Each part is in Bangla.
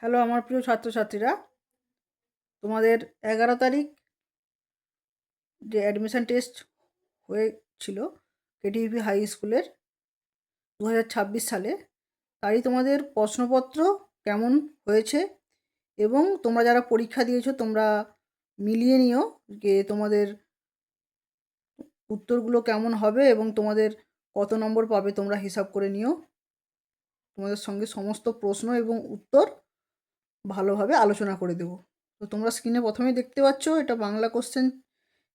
হ্যালো আমার প্রিয় ছাত্রছাত্রীরা, তোমাদের 11 তারিখ যে অ্যাডমিশান টেস্ট হয়েছিল কেটিভি হাই স্কুলের 2026 সালে, তারই তোমাদের প্রশ্নপত্র কেমন হয়েছে এবং তোমরা যারা পরীক্ষা দিয়েছো তোমরা মিলিয়ে নিও যে তোমাদের উত্তরগুলো কেমন হবে এবং তোমাদের কত নম্বর পাবে তোমরা হিসাব করে নিও। তোমাদের সঙ্গে সমস্ত প্রশ্ন এবং উত্তর ভালোভাবে আলোচনা করে দেবো। তো তোমরা স্ক্রিনে প্রথমেই দেখতে পাচ্ছ, এটা বাংলা কোশ্চেন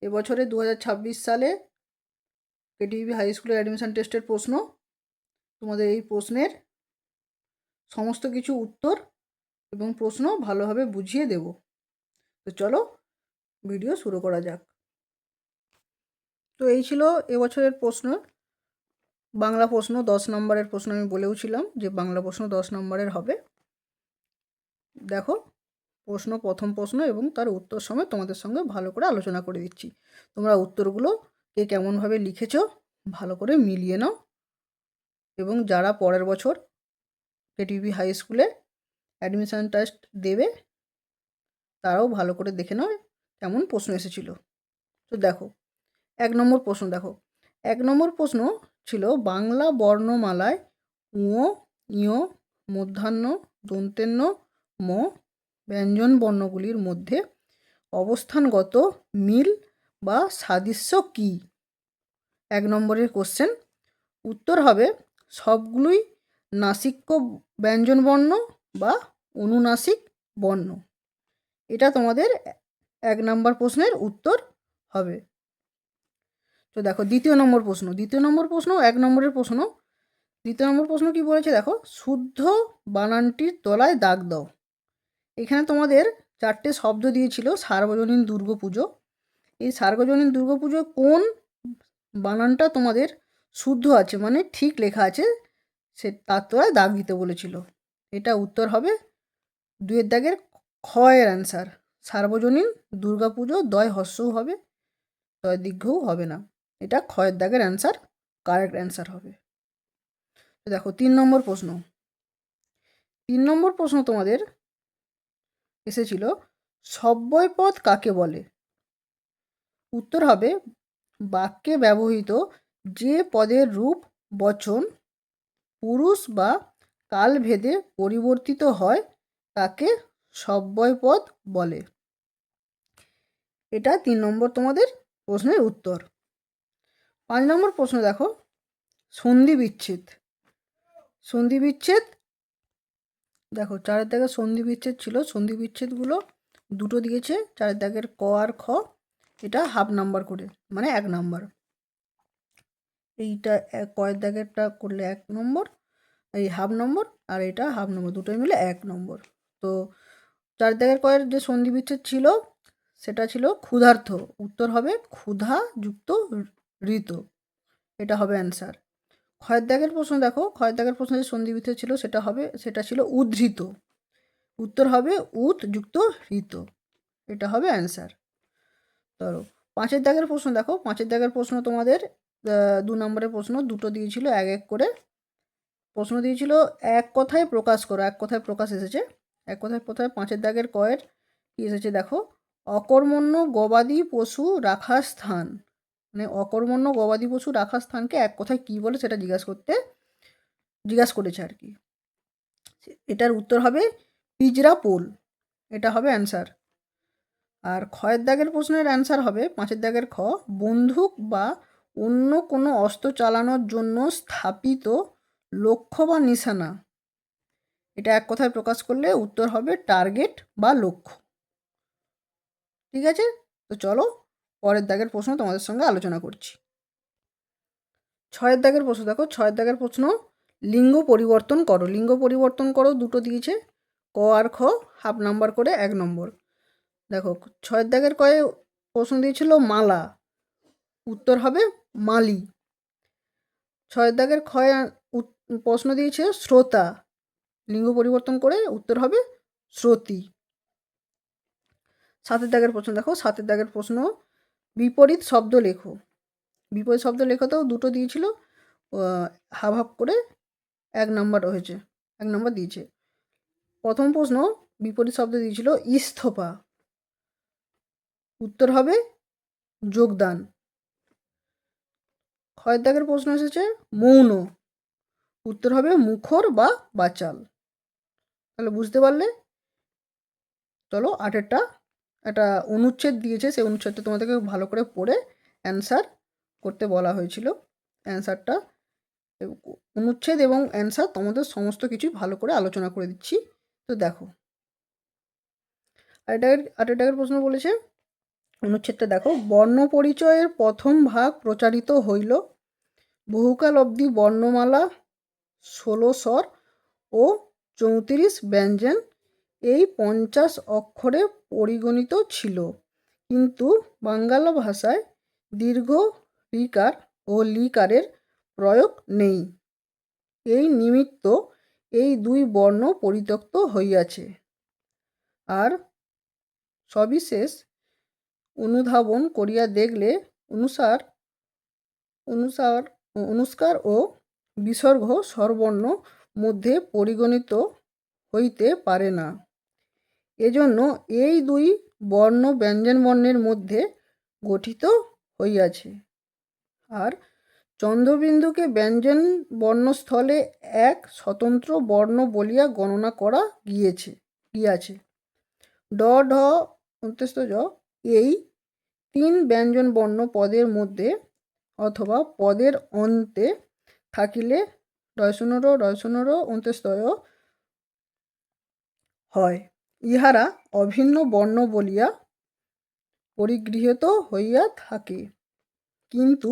এবছরে 2026 সালে কেটিভি হাই স্কুলের অ্যাডমিশান টেস্টের প্রশ্ন। তোমাদের এই প্রশ্নের সমস্ত কিছু উত্তর এবং প্রশ্ন ভালোভাবে বুঝিয়ে দেব। তো চলো ভিডিও শুরু করা যাক। তো এই ছিল এবছরের প্রশ্ন, বাংলা প্রশ্ন 10 নম্বরের প্রশ্ন। আমি বলেওছিলাম যে বাংলা প্রশ্ন 10 নম্বরের হবে। দেখো প্রশ্ন, প্রথম প্রশ্ন এবং তার উত্তর সময় তোমাদের সঙ্গে ভালো করে আলোচনা করে দিচ্ছি। তোমরা উত্তরগুলো কে কেমনভাবে লিখেছো ভালো করে মিলিয়ে নাও এবং যারা পরের বছর কেটিভি হাই স্কুলে অ্যাডমিশান টেস্ট দেবে তারাও ভালো করে দেখে নাও কেমন প্রশ্ন এসেছিল। তো দেখো 1 নম্বর প্রশ্ন, দেখো 1 নম্বর প্রশ্ন ছিল বাংলা বর্ণমালায় ঙ, ঞ, মূর্ধন্য, দন্তেন্য, ম ব্যঞ্জন বর্ণগুলির মধ্যে অবস্থানগত মিল বা সাদৃশ্য কী? 1 নম্বরের কোশ্চেন। উত্তর হবে সবগুলোই নাসিক্য ব্যঞ্জন বর্ণ বা অনুনাসিক বর্ণ। এটা তোমাদের 1 নম্বর প্রশ্নের উত্তর হবে। তো দেখো 2 নম্বর প্রশ্ন, 2 নম্বর প্রশ্ন 1 নম্বরের প্রশ্ন। 2 নম্বর প্রশ্ন কি বলেছে দেখো, শুদ্ধ বানানটির তলায় দাগ দাও। এখানে তোমাদের 4টে শব্দ দিয়েছিল সার্বজনীন দুর্গাপুজো। এই সার্বজনীন দুর্গাপুজো কোন বানানটা তোমাদের শুদ্ধ আছে মানে ঠিক লেখা আছে সে তার তলায় দাগ দিতে বলেছিল। এটা উত্তর হবে 2 দাগের খ এর অ্যান্সার। সার্বজনীন দুর্গাপুজো দয় হ্রস্বও হবে, দয় দীর্ঘও হবে না। এটা খ এর দাগের অ্যান্সার, কারেক্ট অ্যান্সার হবে। দেখো 3 নম্বর প্রশ্ন। 3 নম্বর প্রশ্ন তোমাদের এসেছিল সব্যয়পদ কাকে বলে? উত্তর হবে বাক্যে ব্যবহৃত যে পদের রূপ বচন পুরুষ বা কালভেদে পরিবর্তিত হয় তাকে সব্যয়পদ বলে। এটা 3 নম্বর তোমাদের প্রশ্নের উত্তর। 5 নম্বর প্রশ্ন দেখো সন্ধি বিচ্ছেদ। সন্ধি বিচ্ছেদ দেখো 4 দাগের সন্ধি বিচ্ছেদ ছিল, সন্ধি বিচ্ছেদগুলো দুটো দিয়েছে 4 দাগের ক আর খ। এটা হাফ নাম্বার করে মানে 1 নম্বর। এইটা কয়ের দাগেরটা করলে 1 নম্বর, এই হাফ নম্বর, আর এটা হাফ নম্বর, দুটোই মিলে 1 নম্বর। তো 4 দাগের কয়ের যে সন্ধি বিচ্ছেদ ছিল সেটা ছিল ক্ষুধার্ত। উত্তর হবে ক্ষুধা যুক্ত ঋত, এটা হবে অ্যান্সার। ক্ষয়ের দাগের প্রশ্ন দেখো, ক্ষয়ের দাগের প্রশ্ন যে সন্ধি বিচ্ছেদ ছিল সেটা ছিল উদ্ধৃত। উত্তর হবে উত যুক্ত ঋত, এটা হবে অ্যান্সার। ধরো 5 দাগের প্রশ্ন দেখো, 5 দাগের প্রশ্ন তোমাদের 2 নম্বরের প্রশ্ন দুটো দিয়েছিল 1 1 করে। প্রশ্ন দিয়েছিল এক কথায় প্রকাশ করো, এক কথায় প্রকাশ এসেছে। এক কথায় কোথায় 5 দাগের কয়ের কি এসেছে দেখো, অকর্মণ্য গবাদি পশু রাখার স্থান, মানে অকর্মণ্য গবাদি পশু রাখার স্থানকে এক কথায় কী বলে সেটা জিজ্ঞাসা করেছে আর কি। এটার উত্তর হবে পিজরা পোল, এটা হবে অ্যান্সার। আর ক্ষয়ের দাগের প্রশ্নের অ্যান্সার হবে 5 দাগের খ, বন্দুক বা অন্য কোনো অস্ত্র চালানোর জন্য স্থাপিত লক্ষ্য বা নিশানা। এটা এক কথায় প্রকাশ করলে উত্তর হবে টার্গেট বা লক্ষ্য। ঠিক আছে, তো চলো পরের দাগের প্রশ্ন তোমাদের সঙ্গে আলোচনা করছি। 6 দাগের প্রশ্ন দেখো, 6 দাগের প্রশ্ন লিঙ্গ পরিবর্তন করো। লিঙ্গ পরিবর্তন করো দুটো দিয়েছে ক আর খ, হাফ নাম্বার করে 1 নম্বর। দেখো 6 দাগের কয়ে প্রশ্ন দিয়েছিল মালা, উত্তর হবে মালি। 6 দাগের ক্ষয়ে প্রশ্ন দিয়েছে শ্রোতা, লিঙ্গ পরিবর্তন করে উত্তর হবে শ্রোতি। 7 দাগের প্রশ্ন দেখো, 7 দাগের প্রশ্ন বিপরীত শব্দ লেখো। বিপরীত শব্দ লেখাতেও দুটো দিয়েছিল, হাফ হাফ করে 1 নাম্বার হয়েছে, 1 নাম্বার দিয়েছে। প্রথম প্রশ্ন বিপরীত শব্দ দিয়েছিল ইস্তফা, উত্তর হবে যোগদান। ক্ষয়ের দাগের প্রশ্ন এসেছে মৌন, উত্তর হবে মুখর বা বাচাল। তাহলে বুঝতে পারলে। চলো আটেরটা একটা অনুচ্ছেদ দিয়েছে, সেই অনুচ্ছেদটা তোমাদেরকে ভালো করে পড়ে অ্যান্সার করতে বলা হয়েছিল। অ্যান্সারটা অনুচ্ছেদ এবং অ্যান্সার তোমাদের সমস্ত কিছুই ভালো করে আলোচনা করে দিচ্ছি। তো দেখো আটের প্রশ্ন বলেছে, অনুচ্ছেদটা দেখো, বর্ণ পরিচয়ের প্রথম ভাগ প্রচারিত হইল বহুকাল অবধি বর্ণমালা 16 স্বর ও 34 ব্যঞ্জন এই 50 অক্ষরে পরিগণিত ছিল, কিন্তু বাংলা ভাষায় দীর্ঘ ঋকার ও লিকারের প্রয়োগ নেই। এই নিমিত্ত এই দুই বর্ণ পরিত্যক্ত হইয়াছে। আর সবিশেষ অনুধাবন করিয়া দেখলে অনুস্কার ও বিসর্গ স্বরবর্ণ মধ্যে পরিগণিত হইতে পারে না। এজন্য এই দুই বর্ণ ব্যঞ্জনবর্ণের মধ্যে গঠিত হইয়াছে। আর চন্দ্রবিন্দুকে ব্যঞ্জন বর্ণস্থলে এক স্বতন্ত্র বর্ণ বলিয়া গণনা করা গিয়াছে। ড ঢ অন্ত্যস্ত জ এই 3 ব্যঞ্জন বর্ণ পদের মধ্যে অথবা পদের অন্তে থাকিলে ডয়সনর অন্ত্যস্তয় হয়, ইহারা অভিন্ন বর্ণ বলিয়া পরিগৃহীত হইয়া থাকে। কিন্তু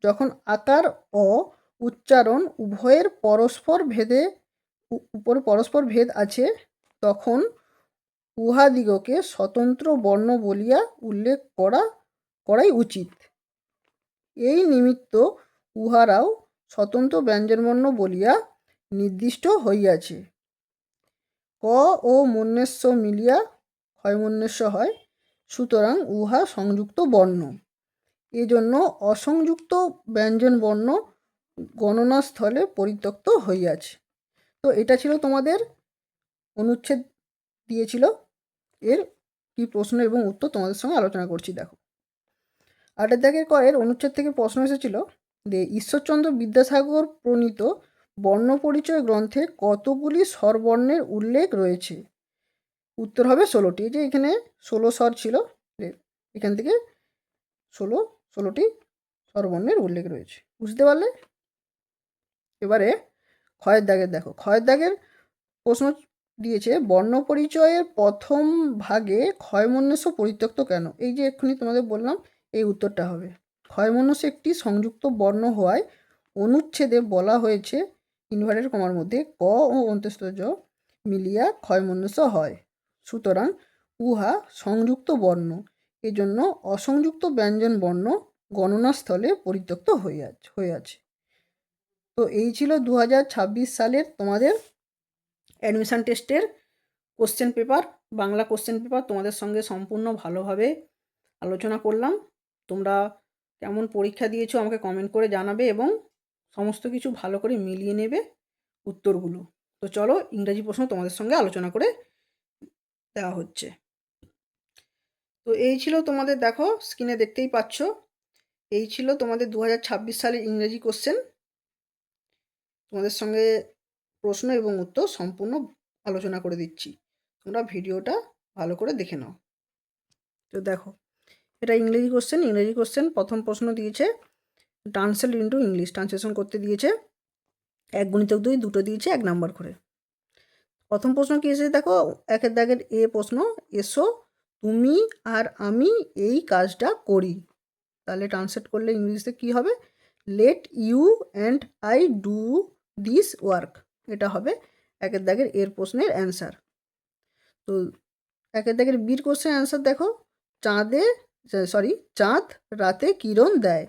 যখন আকার ও উচ্চারণ উভয়ের পরস্পর ভেদ আছে, তখন উহাদিগকে স্বতন্ত্র বর্ণ বলিয়া উল্লেখ করাই উচিত। এই নিমিত্ত উহারাও স্বতন্ত্র ব্যঞ্জনবর্ণ বলিয়া নির্দিষ্ট হইয়াছে। ক ও মূর্ধন্য মিলিয়া ক্ষয়মূর্ধন্য হয়, সুতরাং উহা সংযুক্ত বর্ণ। এজন্য অসংযুক্ত ব্যঞ্জনবর্ণ গণনাস্থলে পরিত্যক্ত হইয়াছে। তো এটা ছিল তোমাদের অনুচ্ছেদ দিয়েছিল, এর কি প্রশ্ন এবং উত্তর তোমাদের সঙ্গে আলোচনা করছি। দেখো 8 দাগের কয়ের অনুচ্ছেদ থেকে প্রশ্ন এসেছিল যে ঈশ্বরচন্দ্র বিদ্যাসাগর প্রণীত বর্ণপরিচয় গ্রন্থে কতগুলি স্বরবর্ণের উল্লেখ রয়েছে? উত্তর হবে 16টি। যে এখানে 16 স্বর ছিল, এখান থেকে 16টি স্বরবর্ণের উল্লেখ রয়েছে। বুঝতে পারলে? এবারে ক্ষয়ের দাগের দেখো, ক্ষয়ের দাগের প্রশ্ন দিয়েছে বর্ণপরিচয়ের প্রথম ভাগে ক্ষয়মূর্ধন্য পরিত্যক্ত কেন? এই যে এক্ষুনি তোমাদের বললাম, এই উত্তরটা হবে। ক্ষয়মূর্ধন্য একটি সংযুক্ত বর্ণ হওয়ায় অনুচ্ছেদে বলা হয়েছে ইনভার্টেড কমার মধ্যে ক ও অন্ত্যস্ত জ মিলিয়া ক্ষয়মূর্ধন্য হয়, সুতরাং উহা সংযুক্ত বর্ণ। এজন্য অসংযুক্ত ব্যঞ্জন বর্ণ গণনাস্থলে পরিত্যক্ত হইয়াছে। তো এই ছিল 2026 সালের তোমাদের অ্যাডমিশান টেস্টের question paper, Bangla question paper. তোমাদের সঙ্গে সম্পূর্ণ ভালোভাবে আলোচনা করলাম। তোমরা কেমন পরীক্ষা দিয়েছো আমাকে কমেন্ট করে জানাবে এবং সমস্ত কিছু ভালো করে মিলিয়ে নেবে উত্তরগুলো। তো চলো ইংরাজি প্রশ্ন তোমাদের সঙ্গে আলোচনা করে দেওয়া হচ্ছে। তো এই ছিল তোমাদের, দেখো স্ক্রিনে দেখতেই পাচ্ছ, এই ছিল তোমাদের 2026 সালের ইংরেজি কোশ্চেন। তোমাদের সঙ্গে প্রশ্ন এবং উত্তর সম্পূর্ণ আলোচনা করে দিচ্ছি, তোমরা ভিডিওটা ভালো করে দেখে নাও। তো দেখো এটা ইংরেজি কোশ্চেন। প্রথম প্রশ্ন দিয়েছে ট্রান্সলেট ইন্টু ইংলিশ, ট্রান্সলেশন করতে দিয়েছে 1 × 2 দুটো দিয়েছে 1 নাম্বার করে। প্রথম প্রশ্ন কি এসেছে দেখো, 1 দাগের এ প্রশ্ন, এসো তুমি আর আমি এই কাজটা করি। তাহলে ট্রান্সলেট করলে ইংলিশে কি হবে? Let you and I do this work. এটা হবে 1 দাগের এর প্রশ্নের অ্যান্সার। তো 1 দাগের বির কোশ্চেন অ্যান্সার দেখো, চাঁদ রাতে কিরণ দেয়।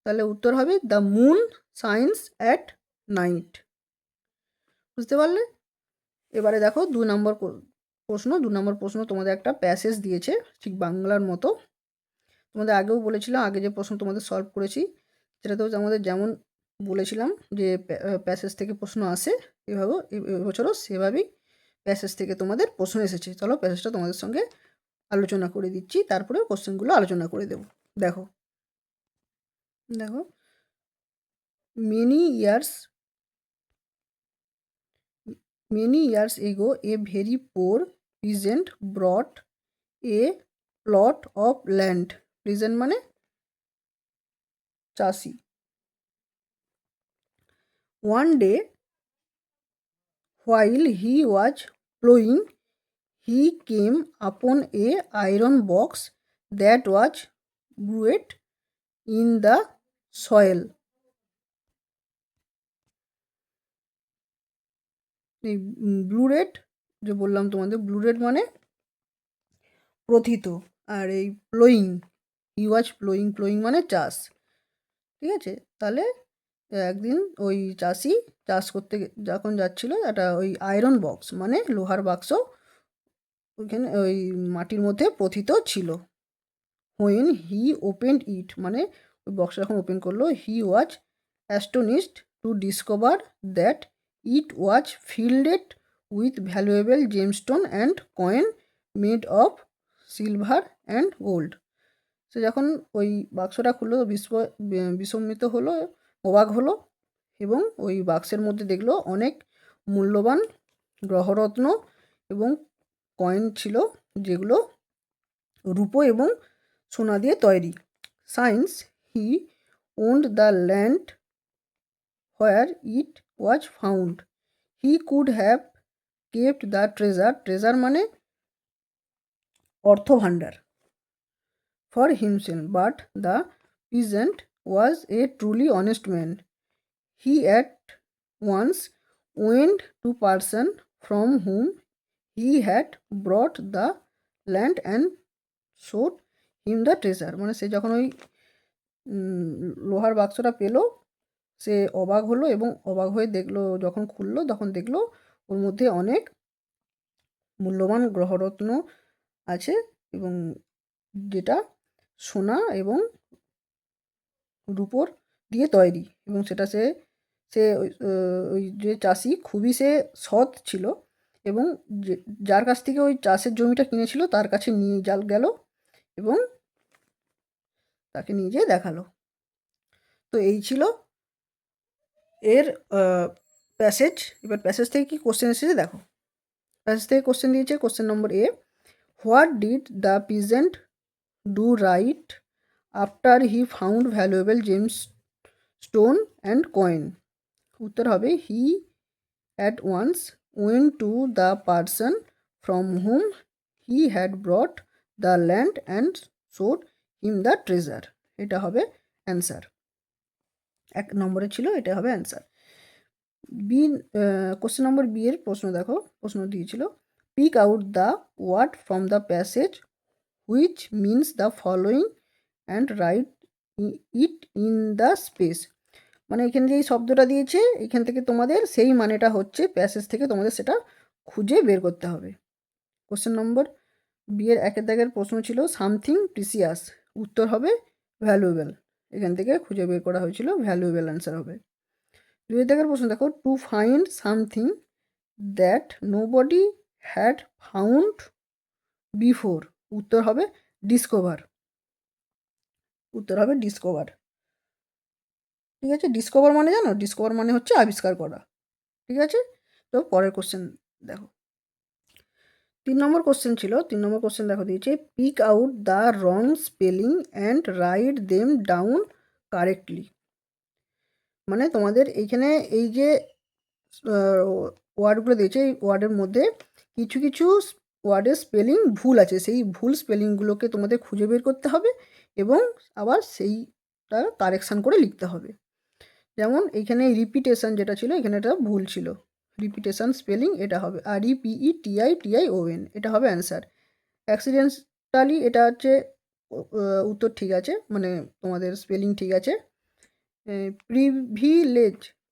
তাহলে উত্তর হবে the moon shines at night. বুঝতে পারলে? এবারে দেখো 2 নম্বর প্রশ্ন তোমাদের একটা প্যাসেজ দিয়েছে ঠিক বাংলার মতো। তোমাদের আগেও বলেছিলাম, আগে যে প্রশ্ন তোমাদের সলভ করেছি সেটাতেও আমাদের যেমন বলেছিলাম যে প্যাসেজ থেকে প্রশ্ন আসে, এভাবেও এবছরও সেভাবেই প্যাসেজ থেকে তোমাদের প্রশ্ন এসেছে। চলো প্যাসেজটা তোমাদের সঙ্গে আলোচনা করে দিচ্ছি, তারপরে কোশ্চেনগুলো আলোচনা করে দেব। দেখো দেখো many years ago a very poor peasant brought a plot of land. peasant মানে চাষি। One day while he was plowing he came upon a iron box that was buried in the soil. এই ব্লু রেড যে বললাম তোমাদের, ব্লু রেড মানে প্রথিত, আর এই প্লোয়িং, হি ওয়াজ প্লোয়িং মানে চাষ। ঠিক আছে, তাহলে একদিন ওই চাষি চাষ করতে যখন যাচ্ছিল, একটা ওই আয়রন বক্স মানে লোহার বাক্স ওইখানে ওই মাটির মধ্যে প্রথিত ছিল। হোয়েন হি ওপেন্ড ইট মানে ওই বক্স যখন ওপেন করলো, he was astonished to discover that it was filled with valuable gemstone and coin made of silver and gold. সে যখন ওই বাক্সটা খুললো বিস্মিত হলো, অবাক হলো, এবং ওই বাক্সের মধ্যে দেখলো অনেক মূল্যবান গ্রহরত্ন এবং কয়েন ছিল, যেগুলো রূপো এবং সোনা দিয়ে তৈরি। Since he owned the land where it was found, he could have kept the treasure মানে অর্থ ভাণ্ডার, for himself, but the peasant was a truly honest man. He at once went to person from whom he had brought the land and showed him the treasure. মানে সে যখন ওই লোহার বাক্সটা পেল, সে অবাক হলো এবং অবাক হয়ে দেখলো, যখন খুললো তখন দেখলো ওর মধ্যে অনেক মূল্যবান গ্রহরত্ন আছে, এবং যেটা সোনা এবং রূপোর দিয়ে তৈরি, এবং সেটা সে ওই যে চাষি খুবই সে সৎ ছিল, এবং যার কাছ থেকে ওই চাষের জমিটা কিনেছিল তার কাছে নিয়ে গেল এবং তাকে নিয়ে যেয়ে দেখালো। তো এই ছিল এর প্যাসেজ। এবার প্যাসেজ থেকে কি কোশ্চেন এসেছে দেখো। প্যাসেজ থেকে কোশ্চেন দিয়েছে, question number A, what did the peasant do right after he found valuable gems stone and coin. উত্তর হবে he at once went to the person from whom he had bought the land and showed him the treasure. এটা হবে অ্যান্সার। 1 নম্বরে ছিল, এটা হবে answer. B question number B এর প্রশ্ন দেখো, প্রশ্ন দিয়েছিল, pick out the word from the passage which means the following and right it in the space. মানে এখানে যেই শব্দটা দিয়েছে এখান থেকে তোমাদের সেই মানেটা হচ্ছে প্যাসেজ থেকে তোমাদের সেটা খুঁজে বের করতে হবে। কোশ্চেন নম্বর বি এর 1 দাগের প্রশ্ন ছিল সামথিং প্রিসিয়াস, উত্তর হবে ভ্যালুয়েবল। এখান থেকে খুঁজে বের করা হয়েছিল, ভ্যালুয়েবল অ্যান্সার হবে। 2 দাগের প্রশ্ন দেখো, to find something that nobody had found before, উত্তর হবে ডিসকভার। উত্তর হবে ডিসকভার। ঠিক আছে, ডিসকভার মানে জানো, ডিসকভার মানে হচ্ছে আবিষ্কার করা। ঠিক আছে, তো পরের কোশ্চেন দেখো। 3 নম্বর কোশ্চেন ছিল, 3 নম্বর কোশ্চেন দেখো দিয়েছে, pick out the wrong spelling and write them down correctly. মানে তোমাদের এইখানে এই যে ওয়ার্ডগুলো দিয়েছে, এই ওয়ার্ডের মধ্যে কিছু কিছু ওয়ার্ডের স্পেলিং ভুল আছে, সেই ভুল স্পেলিংগুলোকে তোমাদের খুঁজে বের করতে হবে এবং আবার সেইটা কারেকশান করে লিখতে হবে। যেমন এইখানে রিপিটেশন যেটা ছিল, এখানে এটা ভুল ছিল, রিপিটেশন স্পেলিং এটা হবে REPETITION, এটা হবে অ্যান্সার। অ্যাক্সিডেন্টালি এটা হচ্ছে উত্তর ঠিক আছে, মানে তোমাদের স্পেলিং ঠিক আছে।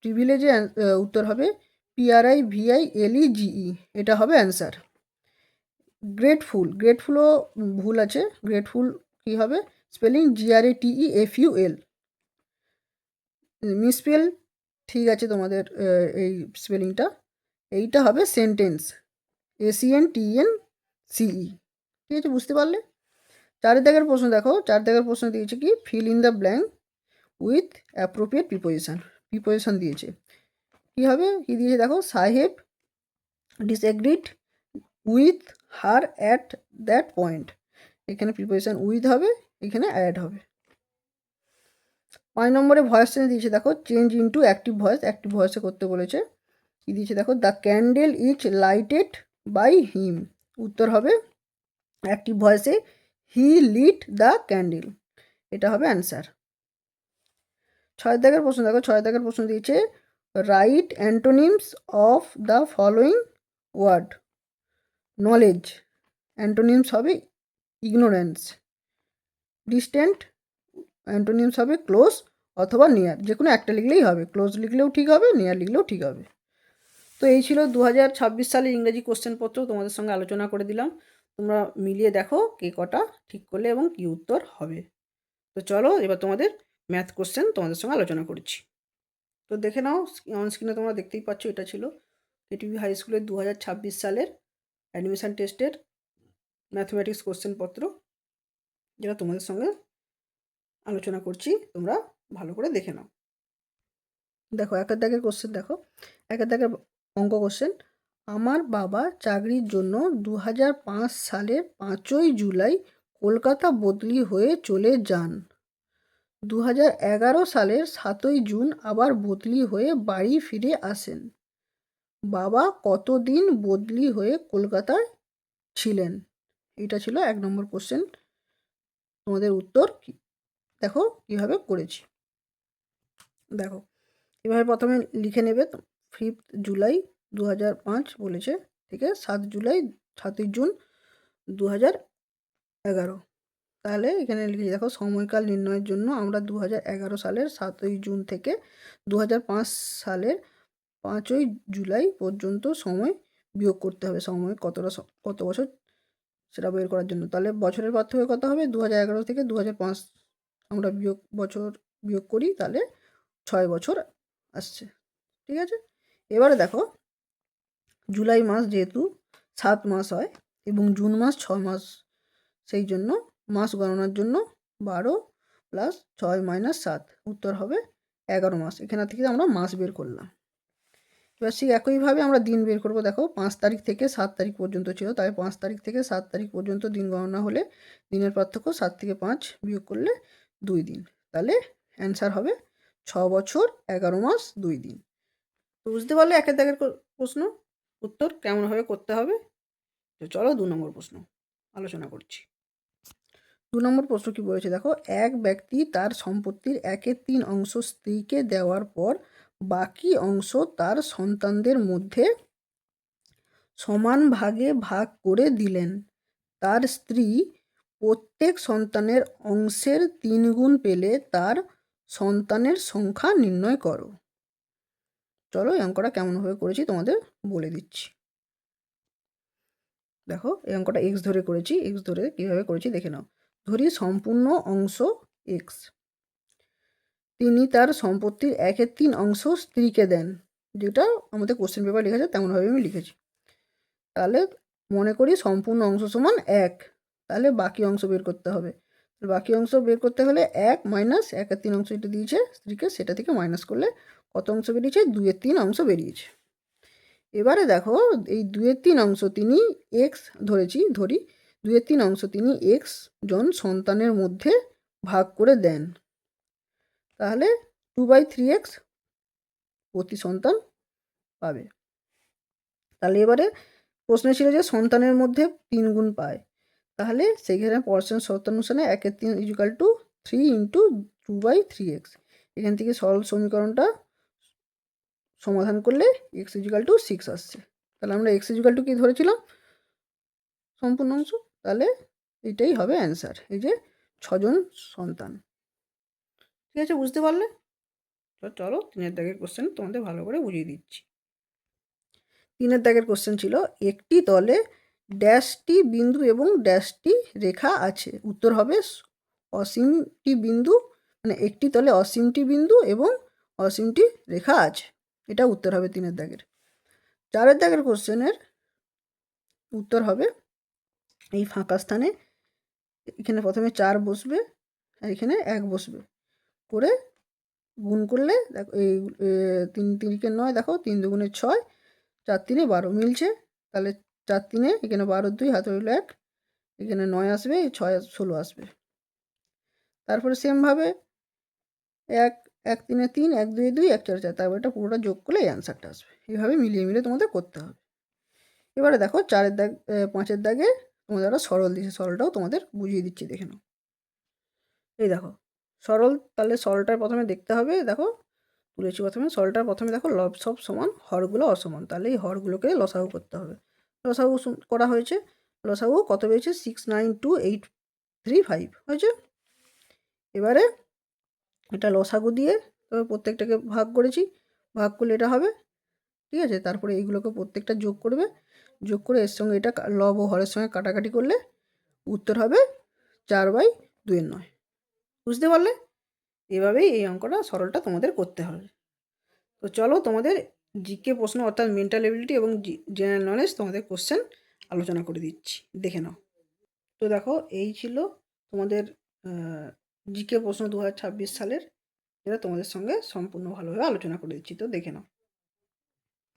প্রিভিলেজে উত্তর হবে PRIVILEGE, এটা হবে অ্যান্সার। গ্রেটফুলও ভুল আছে, গ্রেটফুল কী হবে স্পেলিং GRATEFUL। মিসস্পেল ঠিক আছে তোমাদের এই স্পেলিংটা, এইটা হবে সেন্টেন্স। ACNTENCE। ঠিক আছে, বুঝতে পারলে? 4 দাগের প্রশ্ন দেখো, 4 দাগের প্রশ্ন দিয়েছে কি fill in the blank with appropriate preposition দিয়েছে। কী হবে, কী দিয়েছে দেখো, সাহেব disregard with her at that point. এখানে প্রিপোজিশন উইথ হবে, এখানে অ্যাড হবে। 5 নম্বরে ভয়েস চেঞ্জ দিয়েছে দেখো, চেঞ্জ ইনটু অ্যাক্টিভ ভয়েসে করতে বলেছে। কী দিয়েছে দেখো, the candle is lighted by him. উত্তর হবে অ্যাক্টিভ ভয়েসে হি লিট দ্য ক্যান্ডেল, এটা হবে অ্যান্সার। 6 দাগের প্রশ্ন দেখো, 6 দাগের প্রশ্ন দিয়েছে write antonyms of the following word. Knowledge antonyms হবে ইগনোরেন্স, ডিস্টেন্ট অ্যান্টোনিমস হবে ক্লোজ অথবা নিয়ার, যে কোনো একটা লিখলেই হবে, ক্লোজ লিখলেও ঠিক হবে, নিয়ার লিখলেও ঠিক হবে। তো এই ছিল 2026 সালের ইংরেজি কোশ্চেনপত্র, তোমাদের সঙ্গে আলোচনা করে দিলাম। তোমরা মিলিয়ে দেখো কে কটা ঠিক করলে এবং কী উত্তর হবে। তো চলো এবার তোমাদের ম্যাথ কোশ্চেন তোমাদের সঙ্গে আলোচনা করছি। তো দেখে নাও, অন স্ক্রিনে তোমরা দেখতেই পাচ্ছ, এটা ছিল কেটিভি হাই স্কুলের 2026 সালের অ্যাডমিশান টেস্টের ম্যাথমেটিক্স কোশ্চেনপত্র, যেটা তোমাদের সঙ্গে আলোচনা করছি, তোমরা ভালো করে দেখে নাও। দেখো 1 দাগের কোশ্চেন, দেখো 1 দাগের অঙ্ক কোশ্চেন। আমার বাবা চাকরির জন্য 2005 সালের 5ই জুলাই কলকাতা বদলি হয়ে চলে যান। 2011 সালের 7ই জুন আবার বদলি হয়ে বাড়ি ফিরে আসেন। বাবা কতদিন বদলি হয়ে কলকাতায় ছিলেন? এটা ছিল 1 নম্বর কোশ্চেন। তোমাদের উত্তর দেখো কীভাবে করেছি। দেখো এভাবে প্রথমে লিখে নেবে, 5 জুলাই 2005 বলেছে থেকে 7ই জুন 2011। তাহলে এখানে লিখে দেখো সময়কাল নির্ণয়ের জন্য আমরা 2011 সালের 7ই জুন থেকে 2005 সালের 5ই জুলাই পর্যন্ত সময় বিয়োগ করতে হবে। সময় কত বছর সেটা বের করার জন্য। তাহলে বছরের পার্থক্য কত হবে, 2011 থেকে 2005 আমরা বছর বিয়োগ করি, তাহলে 6 বছর আসছে। ঠিক আছে, এবারে দেখো জুলাই মাস যেহেতু 7 মাস হয় এবং জুন মাস 6 মাস, সেই জন্য মাস গণনার জন্য 12 + 6 - 7, উত্তর হবে 11 মাস। এখানে থেকে আমরা মাস বের করলাম। এবার ঠিক একইভাবে আমরা দিন বের করব। দেখো 5 তারিখ থেকে 7 তারিখ পর্যন্ত ছিল, তাই 5 তারিখ থেকে 7 তারিখ পর্যন্ত দিন গণনা হলে দিনের পার্থক্য 7 থেকে 5 বিয়োগ করলে 2 দিন, তাহলে অ্যান্সার হবে 6 বছর 11 মাস 2 দিন। তো বুঝতে পারলে 1 দাগের প্রশ্ন উত্তর কেমনভাবে করতে হবে। তো চলো 2 নম্বর প্রশ্ন আলোচনা করছি। 2 নম্বর প্রশ্ন কি বলেছে দেখো, এক ব্যক্তি তার সম্পত্তির 1/3 অংশ স্ত্রীকে দেওয়ার পর বাকি অংশ তার সন্তানদের মধ্যে সমান ভাগে ভাগ করে দিলেন। তার স্ত্রী প্রত্যেক সন্তানের অংশের 3 গুণ পেলে তার সন্তানের সংখ্যা নির্ণয় করো। চলো এই অঙ্কটা কেমনভাবে করেছি তোমাদের বলে দিচ্ছি। দেখো এই অঙ্কটা এক্স ধরে করেছি, এক্স ধরে কীভাবে করেছি দেখে নাও। ধরি সম্পূর্ণ অংশ এক্স, তিনি তার সম্পত্তির 1/3 অংশ স্ত্রীকে দেন, যেটা আমাদের কোশ্চেন পেপার লেখা আছে তেমনভাবে আমি লিখেছি। তাহলে মনে করি সম্পূর্ণ অংশ সমান 1, তাহলে বাকি অংশ বের করতে হবে। বাকি অংশ বের করতে হলে 1 - 1/3 অংশ যেটা দিয়েছে স্ত্রীকে, সেটা থেকে মাইনাস করলে কত অংশ বেরিয়েছে, 2/3 অংশ বেরিয়েছে। এবারে দেখো এই 2/3 অংশ তিনি এক্স ধরি 2/3 অংশ তিনি এক্স জন সন্তানের মধ্যে ভাগ করে দেন, তাহলে 2/3x প্রতি সন্তান পাবে। তাহলে এবারে প্রশ্নে ছিল যে সন্তানের মধ্যে 3 গুণ পায়, তাহলে সেইখানে পার্সেন্ট শর্তানুসারে 1/3 = 3 × 2/3x। এখান থেকে সরল সমীকরণটা সমাধান করলে x = 6 আসছে। তাহলে আমরা x = কি ধরেছিলাম, সম্পূর্ণ অংশ, তাহলে এটাই হবে অ্যান্সার, এই যে 6 জন সন্তান। ঠিক আছে, বুঝতে পারলে? তো চলো 3 দাগের কোশ্চেন তোমাদের ভালো করে বুঝিয়ে দিচ্ছি। 3 দাগের কোশ্চেন ছিল একটি তলে ড্যাশটি বিন্দু এবং ড্যাশটি রেখা আছে। উত্তর হবে অসীমটি বিন্দু, মানে একটি তলে অসীমটি বিন্দু এবং অসীমটি রেখা আছে, এটা উত্তর হবে 3 দাগের। 4 দাগের কোশ্চেনের উত্তর হবে এই ফাঁকা স্থানে এখানে প্রথমে 4 বসবে আর এখানে 1 বসবে, করে গুণ করলে দেখো এই 3 3 × 9, দেখো 3 2 × 6, 4 3 12 মিলছে। তাহলে 4 3 এখানে 12 2 হাতে রইল 1, এখানে 9 আসবে, 6 16 আসবে। তারপরে সেমভাবে 1 1 3 3, 1 2 2, 1 4 4, তারপর এটা পুরোটা যোগ করলে এই অ্যান্সারটা আসবে। এইভাবে মিলিয়ে মিলিয়ে তোমাদের করতে হবে। এবারে দেখো 4 দাগ 5 দাগে তোমাদের একটা সরল দিয়েছে, সরলটাও তোমাদের বুঝিয়ে দিচ্ছি, দেখে নাও। এই দেখো সরল, তাহলে সরলটার প্রথমে দেখতে হবে, দেখো তুলেছি প্রথমে সরলটার প্রথমে দেখো লব সব সমান, হরগুলো অসমান, তাহলে এই হরগুলোকে লসাগু করতে হবে। লসাগু করা হয়েছে, লসাগু কত পেয়েছে 692,835 হয়েছে। এবারে এটা লসাগু দিয়ে তবে প্রত্যেকটাকে ভাগ করেছি, ভাগ করলে এটা হবে, ঠিক আছে। তারপরে এইগুলোকে প্রত্যেকটা যোগ করবে, যোগ করে এর সঙ্গে এটা লব ও হরের সঙ্গে কাটাকাটি করলে উত্তর হবে 4/2/9। বুঝতে পারলে? এভাবেই এই অঙ্কটা সরলটা তোমাদের করতে হবে। তো চলো তোমাদের জিকে প্রশ্ন অর্থাৎ মেন্টাল এবিলিটি এবং জেনারেল নলেজ তোমাদের কোশ্চেন আলোচনা করে দিচ্ছি, দেখে নাও। তো দেখো এই ছিল তোমাদের জিকে প্রশ্ন 2026 সালের, যেটা তোমাদের সঙ্গে সম্পূর্ণ ভালোভাবে আলোচনা করে দিচ্ছি। তো দেখে নাও।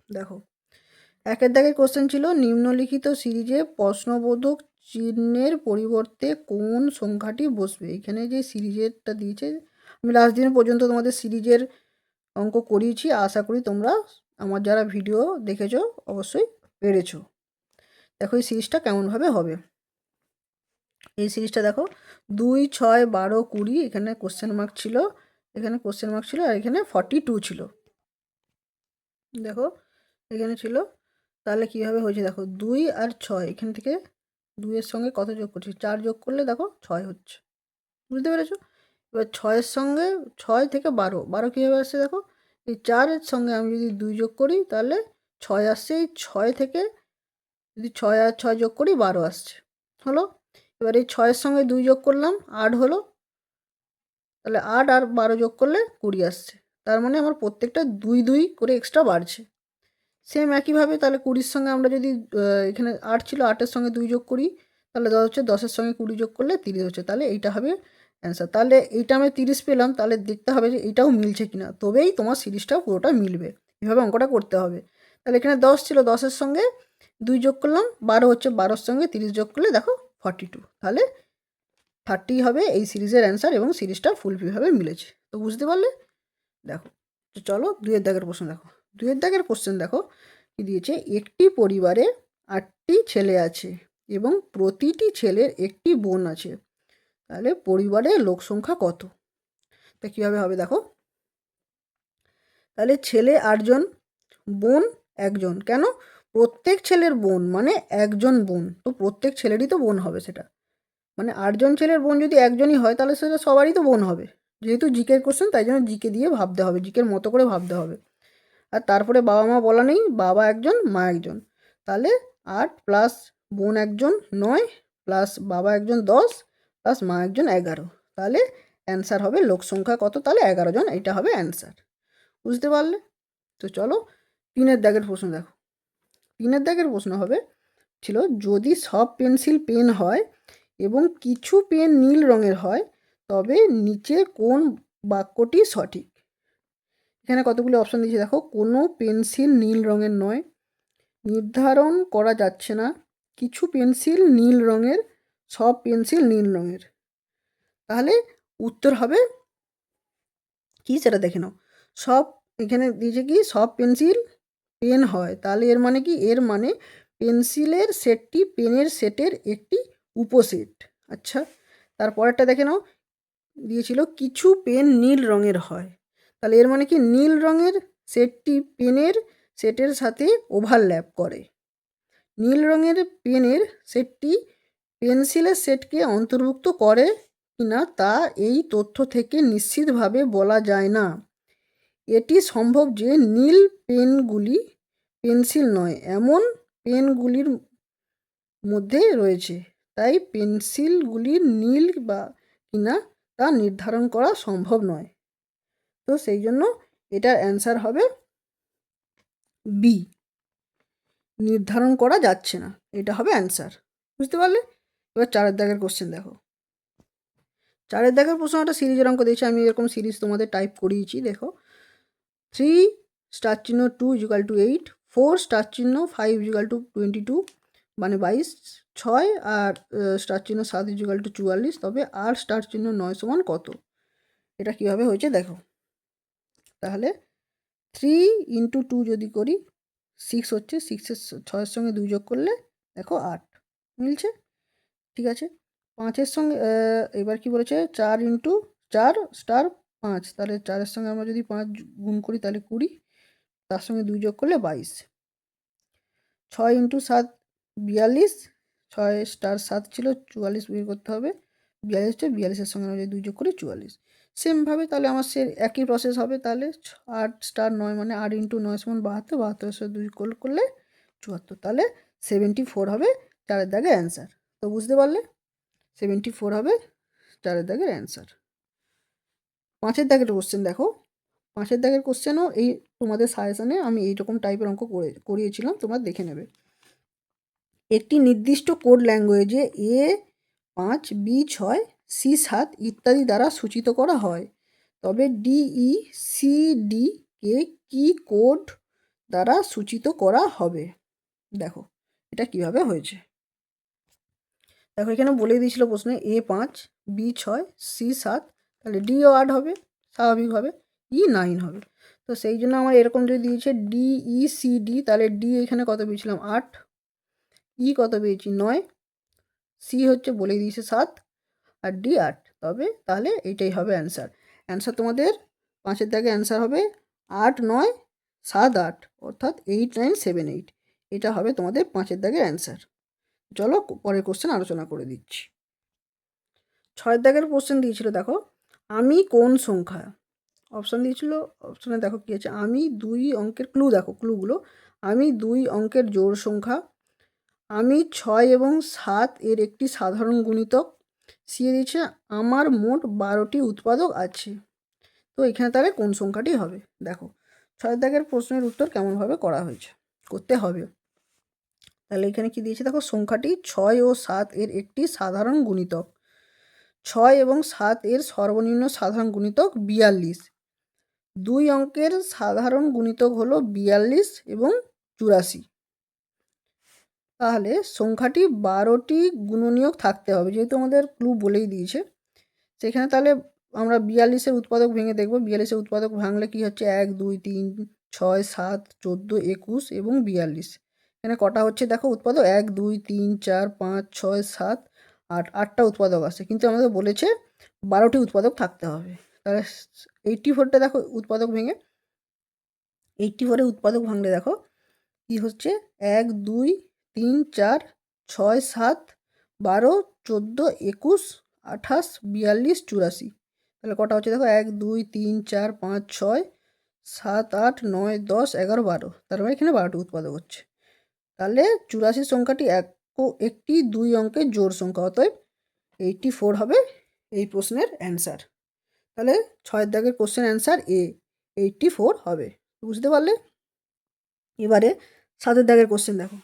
দেখো 1 দাগের কোশ্চেন ছিল নিম্নলিখিত সিরিজে প্রশ্নবোধক চিহ্নের পরিবর্তে কোন সংখ্যাটি বসবে। এখানে যে সিরিজেরটা দিয়েছে, আমি লাস্ট দিন পর্যন্ত তোমাদের সিরিজের অঙ্ক করিয়েছি, আশা করি তোমরা আমার যারা ভিডিও দেখেছো অবশ্যই পেরেছো। দেখো এই সিরিজটা কেমনভাবে হবে। এই সিরিজটা দেখো 2 6 12 20, এখানে কোশ্চেন মার্ক ছিল, এখানে কোশ্চেন মার্ক ছিল, আর এখানে 42 ছিল। দেখো এখানে ছিল, তাহলে কীভাবে হয়েছে দেখো 2 আর 6, এখান থেকে 2 এর সঙ্গে কত যোগ করছি 4 যোগ করলে দেখো 6 হচ্ছে, বুঝতে পেরেছো। এবার 6-এর সঙ্গে 6 থেকে 12, 12 কীভাবে আসছে দেখো, এই 4-এর সঙ্গে আমি যদি 2 যোগ করি তাহলে 6 আসছে, এই 6 থেকে যদি 6 আর 6 যোগ করি 12 আসছে, হলো। এবার এই 6-এর সঙ্গে 2 যোগ করলাম 8 হলো, তাহলে 8 আর 12 যোগ করলে 20 আসছে। তার মানে আমার প্রত্যেকটা 2 2 করে এক্সট্রা বাড়ছে। সেম একইভাবে তাহলে 20-র সঙ্গে আমরা যদি এখানে 8 ছিল, 8-এর সঙ্গে 2 যোগ করি তাহলে 10 হচ্ছে, 10-এর সঙ্গে 20 যোগ করলে 30 হচ্ছে, তাহলে এইটা হবে অ্যান্সার। তাহলে এইটা আমি 30 পেলাম, তাহলে দেখতে হবে যে এইটাও মিলছে কিনা, তবেই তোমার সিরিজটা পুরোটা মিলবে। এভাবে অঙ্কটা করতে হবে। তাহলে এখানে 10 ছিল, 10-এর সঙ্গে 2 যোগ করলাম 12 হচ্ছে, 12-র সঙ্গে 30 যোগ করলে দেখো 42, তাহলে 30 হবে এই সিরিজের অ্যান্সার এবং সিরিজটা ফুলফিলভাবে মিলেছে। তো বুঝতে পারলে? দেখো তো চলো 2 দাগের প্রশ্ন দেখো। 2 দাগের কোশ্চেন দেখো কি দিয়েছে, একটি পরিবারে 8টি ছেলে আছে এবং প্রতিটি ছেলের একটি বোন আছে, তাহলে পরিবারের লোক সংখ্যা কত। তা কীভাবে হবে দেখো, তাহলে ছেলে 8 জন, বোন 1 জন, কেন প্রত্যেক ছেলের বোন মানে 1 জন বোন, তো প্রত্যেক ছেলেরই তো বোন হবে, সেটা মানে 8 জন ছেলের বোন যদি 1 জনই হয় তাহলে সেটা সবারই তো বোন হবে। যেহেতু জিকের কোশ্চেন তাই জন্য জিকে দিয়ে ভাবতে হবে, জিকের মতো করে ভাবতে হবে। আর তারপরে বাবা মা বলা নেই, বাবা 1 জন মা 1 জন, তাহলে 8 প্লাস বোন 1 জন 9 প্লাস বাবা 1 জন 10 প্লাস মা 1 জন 11, তাহলে অ্যান্সার হবে লোক সংখ্যা কত, তাহলে 11 জন, এটা হবে অ্যান্সার। বুঝতে পারলে? তো চলো 3 দাগের প্রশ্ন দেখো। 3 দাগের প্রশ্ন হবে ছিল, যদি সব পেন্সিল পেন হয় এবং কিছু পেন নীল রঙের হয় তবে নিচে কোন বাক্যটি সঠিক। এখানে কতগুলো অপশান দিয়েছে দেখো, কোনো পেন্সিল নীল রঙের নয়, নির্ধারণ করা যাচ্ছে না, কিছু পেন্সিল নীল রঙের, সব পেন্সিল নীল রঙের। তাহলে উত্তর হবে কি সেটা দেখে নাও। সব, এখানে দিয়েছে কি সব পেন্সিল পেন হয়, তাহলে এর মানে কি, এর মানে পেন্সিলের সেটটি পেনের সেটের একটি উপসেট। আচ্ছা, তারপরেরটা দেখে নাও, দিয়েছিল কিছু পেন নীল রঙের হয়, তাহলে এর মানে কি নীল রঙের সেটটি পেনের সেটের সাথে ওভারল্যাপ করে। নীল রঙের পেনের সেটটি পেন্সিলের সেটকে অন্তর্ভুক্ত করে কিনা তা এই তথ্য থেকে নিশ্চিতভাবে বলা যায় না। এটি সম্ভব যে নীল পেনগুলি পেন্সিল নয় এমন পেনগুলির মধ্যে রয়েছে, তাই পেন্সিলগুলি নীল বা কিনা তা নির্ধারণ করা সম্ভব নয়। তো সেই জন্য এটার অ্যান্সার হবে বি, নির্ধারণ করা যাচ্ছে না। এটা হবে অ্যান্সার। বুঝতে পারলে? এবার 4 দাগের কোশ্চেন দেখো। 4 দাগের প্রশ্ন একটা সিরিজের অঙ্ক দিয়েছে, আমি এরকম সিরিজ তোমাদের টাইপ করিয়েছি। দেখো 3 স্টার চিহ্ন 2 = 8, 4 স্টার চিহ্ন 5 = 22 মানে 22, 6 আর স্টার চিহ্ন 7 = 44, তবে 8 স্টার চিহ্ন 9 সমান কত? এটা কীভাবে হয়েছে দেখো। তাহলে 3 × 2 যদি করি 6 হচ্ছে, 6-এর 6-এর সঙ্গে 2 যোগ করলে দেখো 8 মিলছে। ঠিক আছে, 5-এর সঙ্গে এবার কি বলেছে 4 × 4 স্টার 5, তাহলে 4-এর সঙ্গে আমরা যদি 5 গুণ করি তাহলে 20, তার সঙ্গে 2 যোগ করলে 22। 6 × 7 42, 6 স্টার 7 ছিল 44 বের করতে হবে, 42 হচ্ছে, 42-এর সঙ্গে আমরা যদি 2 যোগ করি 44। সেমভাবে তাহলে আমার একই প্রসেস হবে। তাহলে 8 স্টার 9 মানে 8 × 9 = 72, 72-এর সাথে 2 করলে 74, তাহলে 74 হবে 4 দাগের অ্যান্সার। তো বুঝতে পারলে 74 হবে 4 দাগের অ্যান্সার। 5 দাগের কোশ্চেন দেখো। 5 দাগের কোশ্চেনও এই তোমাদের সাজেশনে আমি এইরকম টাইপের অঙ্ক করিয়েছিলাম, তোমরা দেখে নেবে। একটি নির্দিষ্ট কোড ল্যাঙ্গুয়েজে A5, B6, C7 ইত্যাদি দ্বারা সূচিত করা হয়, তবে DECD কে কি কোড দ্বারা সূচিত করা হবে? দেখো এটা কিভাবে হয়েছে। দেখো এখানে বলে দিয়েছিল প্রশ্নে A5, B6, C7, তাহলে ডিও 8 হবে স্বাভাবিকভাবে, E9 হবে। তো সেই জন্য আমার এরকম যদি দিয়েছে DECD, তাহলে ডি এখানে কত পেয়েছিলাম 8, ই কত পেয়েছি 9, সি হচ্ছে বলে দিয়েছে 7 আর ডি 8, তবে তাহলে এইটাই হবে অ্যান্সার। অ্যান্সার তোমাদের 5 দাগে অ্যান্সার হবে 8, 9, 7, 8, অর্থাৎ 8, 9, 7, 8। এটা হবে তোমাদের 5 দাগের অ্যান্সার। চলো পরের কোশ্চেন আলোচনা করে দিচ্ছি। 6 দাগের কোশ্চেন দিয়েছিল দেখো, আমি কোন সংখ্যা, অপশান দিয়েছিল, অপশানে দেখো কী আছে, আমি 2 অঙ্কের ক্লু, দেখো ক্লুগুলো, আমি 2 অঙ্কের জোড় সংখ্যা, আমি 6 এবং 7 এর একটি সাধারণ গুণিতক, সি দিয়েছে আমার মোট 12টি উৎপাদক আছে। তো এখানে তাহলে কোন সংখ্যাটি হবে? দেখো 6 দাগের প্রশ্নের উত্তর কেমনভাবে করা হয়েছে, করতে হবে। তাহলে এখানে কি দিয়েছে দেখো, সংখ্যাটি 6 ও 7 এর একটি সাধারণ গুণিতক, 6 এবং 7 এর সর্বনিম্ন সাধারণ গুণিতক 42, 2 অঙ্কের সাধারণ গুণিতক হলো 42 এবং 84। তাহলে সংখ্যাটি 12টি গুণনীয়ক থাকতে হবে, যেহেতু আমাদের ক্লু বলেই দিয়েছে। সেখানে তাহলে আমরা 42-এর উৎপাদক ভেঙে দেখব। 42-এর উৎপাদক ভাঙলে কি হচ্ছে 1, 2, 3, 6, 7, 14, 21 এবং 42। এখানে কটা হচ্ছে দেখো উৎপাদক, 1, 2, 3, 4, 5, 6, 7, 8, 8টা উৎপাদক আছে, কিন্তু আমাদের বলেছে 12টি উৎপাদক থাকতে হবে। তাহলে 84টা দেখো উৎপাদক ভেঙে, 84-এর উৎপাদক ভাঙলে দেখো কি হচ্ছে 1, 2, 3, 4, 6, 7, 12, 14, 21, 28, 42, 84। তাহলে কটা হচ্ছে দেখো 1, 2, 3, 4, 5, 6, 7, 8, 9, 10, 11, 12, তার মানে এখানে 12টি উৎপাদক হচ্ছে। তাহলে 84 সংখ্যাটি একটি 2 অঙ্কের জোড় সংখ্যা, অতএব 84 হবে এই প্রশ্নের অ্যান্সার। তাহলে 6 দাগের কোশ্চেন অ্যান্সার এ, 84 হবে। বুঝতে পারলে? এবারে 7 দাগের কোশ্চেন দেখো।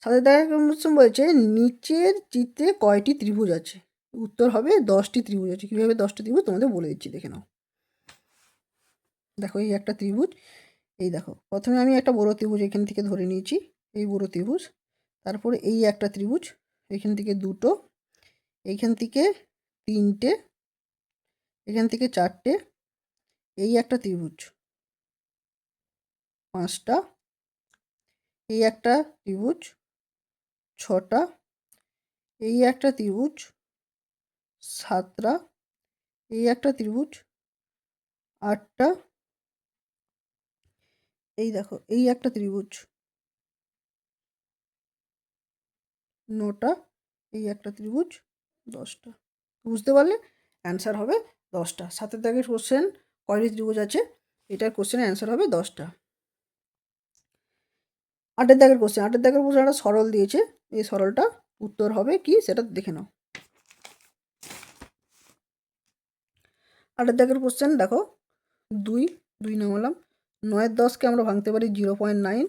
7 দাগের কোশ্চেন বলছে নিচের চিত্রে কয়টি ত্রিভুজ আছে? উত্তর হবে 10টি ত্রিভুজ আছে। কীভাবে 10টি ত্রিভুজ তোমাদের বলে দিচ্ছি, দেখে নাও। দেখো এই একটা ত্রিভুজ, এই দেখো প্রথমে আমি একটা বড় ত্রিভুজ এখান থেকে ধরে নিয়েছি, এই বড় ত্রিভুজ, তারপরে এই একটা ত্রিভুজ, এখান থেকে 2টো, এইখান থেকে 3টে, এখান থেকে 4টে, এই একটা ত্রিভুজ 5টা, এই একটা ত্রিভুজ 6টা, এই একটা ত্রিভুজ 7টা, এই একটা ত্রিভুজ 8টা, এই দেখো এই একটা ত্রিভুজ 9টা, এই একটা ত্রিভুজ 10টা। বুঝতে পারলে? অ্যান্সার হবে 10টা। 7 দাগের কোশ্চেন কয়টি ত্রিভুজ আছে, এটার কোশ্চেনের অ্যান্সার হবে 10টা। 8 দাগের কোশ্চেন, 8 দাগের কোশ্চেন একটা সরল দিয়েছে, এই সরলটা উত্তর হবে কি সেটা দেখে নাও। 8 দাগের কোশ্চেন দেখো, 2 নামালাম, 9-10কে আমরা ভাঙতে পারি 0.9,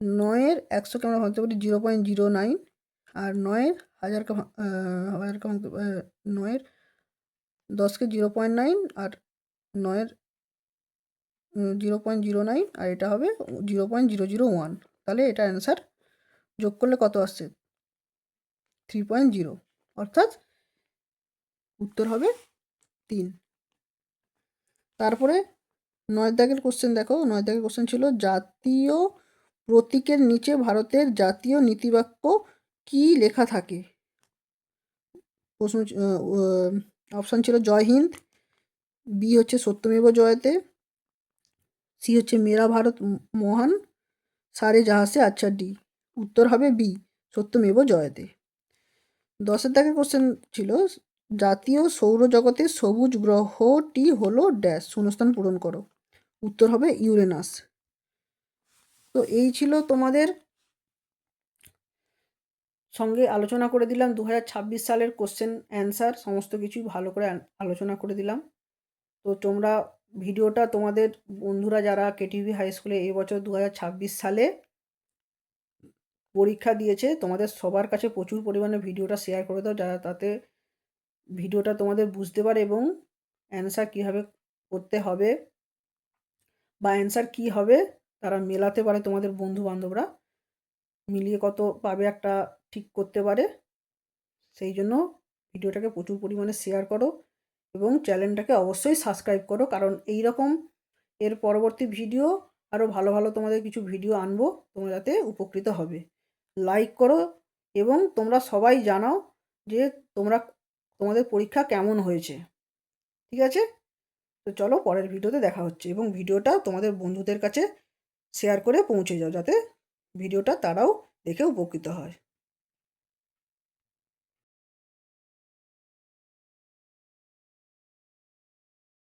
9-এর 100কে আমরা ভাঙতে পারি 0.09, আর 9-এর হাজারকে 9-এর 10কে 0.9, আর 9-এর 0.09, আর এটা হবে 0.001। তাহলে এটা অ্যান্সার যোগ করলে কত আসছে? 3.0, অর্থাৎ উত্তর হবে 3। তারপরে 9 দাগের কোশ্চেন দেখো। 9 দাগের কোশ্চেন ছিল জাতীয় প্রতীকের নিচে ভারতের জাতীয় নীতিবাক্য কি লেখা থাকে? প্রশ্ন অপশান ছিল জয় হিন্দ, বি হচ্ছে সত্যমেব জয়তে, সি হচ্ছে মেরা ভারত মহান, সারে জাহাঁ সে আচ্ছা ডি। উত্তর হবে বি, সত্যমেব জয়তে। 10-এর দাগের কোশ্চেন ছিল জাতীয় সৌরজগতের সবুজ গ্রহটি হলো ড্যাশ, শূন্যস্থান পূরণ করো। উত্তর হবে ইউরেনাস। তো এই ছিল তোমাদের সঙ্গে আলোচনা করে দিলাম 2026 সালের কোশ্চেন অ্যান্সার, সমস্ত কিছুই ভালো করে আলোচনা করে দিলাম। তো তোমরা ভিডিওটা তোমাদের বন্ধুরা যারা কেটিভি হাই স্কুলে এবছর 2026 সালে পরীক্ষা দিয়েছে, তোমাদের সবার কাছে প্রচুর পরিমাণে ভিডিওটা শেয়ার করে দাও, যারা তাতে ভিডিওটা তোমাদের বুঝতে পারে এবং অ্যান্সার কীভাবে করতে হবে বা অ্যান্সার কী হবে তারা মেলাতে পারে, তোমাদের বন্ধু বান্ধবরা মিলিয়ে কত পাবে একটা ঠিক করতে পারে। সেই জন্য ভিডিওটাকে প্রচুর পরিমাণে শেয়ার করো এবং চ্যানেলটাকে অবশ্যই সাবস্ক্রাইব করো, কারণ এই রকম এর পরবর্তী ভিডিও আরও ভালো ভালো তোমাদের কিছু ভিডিও আনবো, তোমরা যাতে উপকৃত হবে। লাইক করো এবং তোমরা সবাই জানাও যে তোমাদের পরীক্ষা কেমন হয়েছে। ঠিক আছে? তো চলো পরের ভিডিওতে দেখা হচ্ছে, এবং ভিডিওটা তোমাদের বন্ধুদের কাছে শেয়ার করে পৌঁছে যাও, যাতে ভিডিওটা তারাও দেখে উপকৃত হয়।